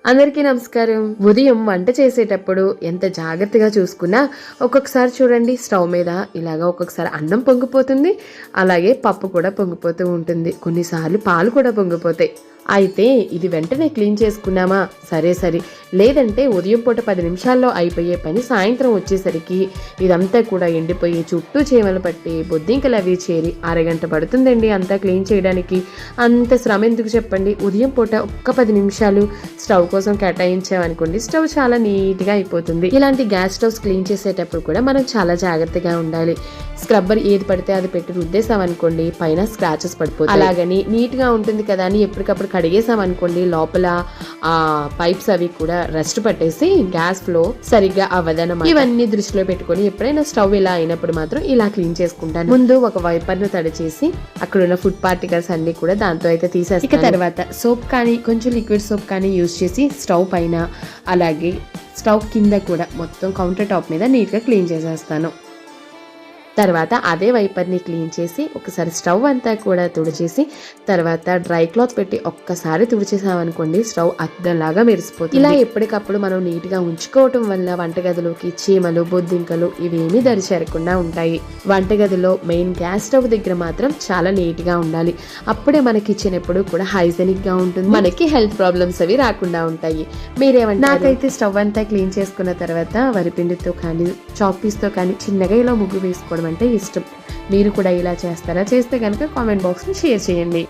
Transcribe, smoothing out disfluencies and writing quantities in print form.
అందరికీ నమస్కారం. ఉదయం వంట చేసేటప్పుడు ఎంత జాగ్రత్తగా చూసుకున్నా ఒక్కొక్కసారి చూడండి స్టవ్ మీద ఇలాగా ఒక్కొక్కసారి అన్నం పొంగిపోతుంది, అలాగే పప్పు కూడా పొంగిపోతూ ఉంటుంది. కొన్నిసార్లు పాలు కూడా పొంగిపోతాయి. అయితే ఇది వెంటనే క్లీన్ చేసుకున్నామా సరే, లేదంటే ఉదయం పూట 10 నిమిషాల్లో అయిపోయే పని సాయంత్రం వచ్చేసరికి ఇదంతా కూడా ఎండిపోయి చుట్టూ చీమలు పట్టి బొద్దింకలు అవి చేరి అరగంట పడుతుందండి అంతా క్లీన్ చేయడానికి. అంత శ్రమ ఎందుకు చెప్పండి? ఉదయం పూట ఒక్క 10 నిమిషాలు స్టవ్ కోసం కేటాయించామనుకోండి, స్టవ్ చాలా నీట్గా అయిపోతుంది. ఇలాంటి గ్యాస్ స్టవ్స్ క్లీన్ చేసేటప్పుడు కూడా మనం చాలా జాగ్రత్తగా ఉండాలి. స్క్రబ్బర్ ఏది పడితే అది పెట్టి రుద్దేశామనుకోండి పైన స్క్రాచెస్ పడిపోతాయి. అలాగని నీట్గా ఉంటుంది కదా అని ఎప్పటికప్పుడు కడిగేసామనుకోండి లోపల ఆ పైప్స్ అవి కూడా రస్ట్ పట్టేసి గ్యాస్ ఫ్లో సరిగ్గా అవ్వదన్నమాట. ఇవన్నీ దృష్టిలో పెట్టుకొని ఎప్పుడైనా స్టవ్ ఇలా అయినప్పుడు మాత్రం ఇలా క్లీన్ చేసుకుంటాను. ముందు ఒక వైపర్ ను తడి చేసి అక్కడ ఉన్న ఫుడ్ పార్టికల్స్ అన్ని కూడా దాంతో అయితే తీసేస్తాను. ఇక తర్వాత సోప్ కానీ కొంచెం లిక్విడ్ సోప్ కానీ యూజ్ చేసి స్టవ్ పైన అలాగే స్టవ్ కింద కూడా మొత్తం కౌంటర్ టాప్ మీద నీట్గా క్లీన్ చేసేస్తాను. తర్వాత అదే వైపర్ని క్లీన్ చేసి ఒకసారి స్టవ్ అంతా కూడా తుడిచేసి తర్వాత డ్రై క్లాత్ పెట్టి ఒక్కసారి తుడిచేసామనుకోండి స్టవ్ అద్దంలాగా మెరిసిపోతుంది. ఇలా ఎప్పటికప్పుడు మనం నీట్గా ఉంచుకోవటం వల్ల వంటగదిలోకి చీమలు బొద్దింకలు ఇవేమీ దరి చేరకుండా ఉంటాయి. వంటగదిలో మెయిన్ గ్యాస్ స్టవ్ దగ్గర మాత్రం చాలా నీట్గా ఉండాలి. అప్పుడే మన కిచెన్ ఎప్పుడు కూడా హైజెనిక్గా ఉంటుంది, మనకి హెల్త్ ప్రాబ్లమ్స్ అవి రాకుండా ఉంటాయి. మీరేమంటే నాకైతే స్టవ్ అంతా క్లీన్ చేసుకున్న తర్వాత వరిపిండితో కానీ చాక్ పీస్తో కానీ చిన్నగా ఇలా ముగ్గు వేసుకోవడం అంటే ఇష్టం. మీరు కూడా ఇలా చేస్తారా? చేస్తే కనుక కామెంట్ బాక్స్లో షేర్ చేయండి.